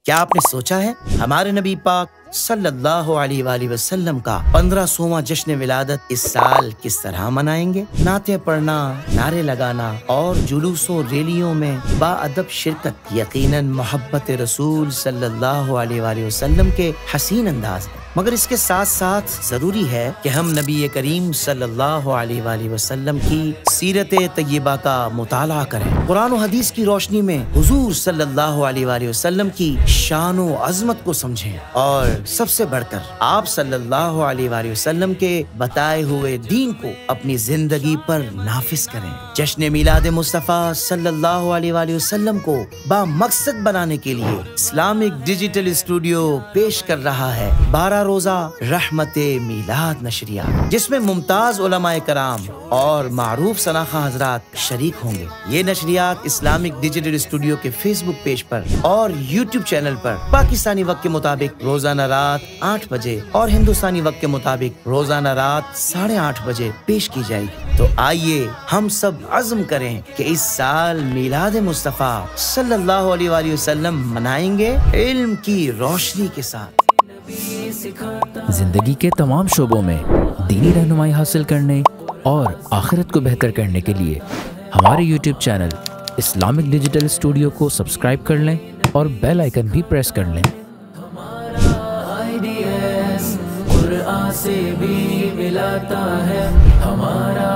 کیا آپ نے سوچا ہے ہمارے نبی پاک صلی اللہ علیہ وآلہ وسلم کا 1500واں جشن ولادت اس سال کس طرح منائیں گے؟ نعتیں پڑھنا، نعرے لگانا اور جلوسوں ریلیوں میں باادب شرکت یقیناً محبت رسول صلی اللہ علیہ وآلہ وسلم کے حسین انداز ہے، مگر اس کے ساتھ ساتھ ضروری ہے کہ ہم نبی کریم صلی اللہ علیہ وآلہ وسلم کی سیرت طیبہ کا مطالعہ کریں، قرآن و حدیث کی روشنی میں حضور صلی اللہ علیہ وآلہ وسلم کی شان و عظمت کو سمجھیں اور سب سے بڑھ کر آپ صلی اللہ علیہ وآلہ وسلم کے بتائے ہوئے دین کو اپنی زندگی پر نافذ کریں۔ جشن میلاد مصطفیٰ صلی اللہ علیہ وآلہ وسلم کو با مقصد بنانے کے لیے اسلامک ڈیجیٹل اسٹوڈیو پیش کر رہا ہے 12 روزہ رحمت میلاد نشریات، جس میں ممتاز علماء کرام اور معروف سناخواں حضرات شریک ہوں گے۔ یہ نشریات اسلامک ڈیجیٹل اسٹوڈیو کے فیس بک پیج پر اور یوٹیوب چینل پر پاکستانی وقت کے مطابق روزانہ رات 8 بجے اور ہندوستانی وقت کے مطابق روزانہ رات 8:30 بجے پیش کی جائے گی۔ تو آئیے ہم سب عزم کریں کہ اس سال میلاد مصطفیٰ صلی اللہ علیہ وآلہ وسلم منائیں گے علم کی روشنی کے ساتھ۔ زندگی کے تمام شعبوں میں دینی رہنمائی حاصل کرنے اور آخرت کو بہتر کرنے کے لیے ہمارے YouTube channel Islamic digital studio کو سبسکرائب کر لیں اور بیل آئیکن بھی پریس کر لیں۔ قرآن سے بھی ملاتا ہے ہمارا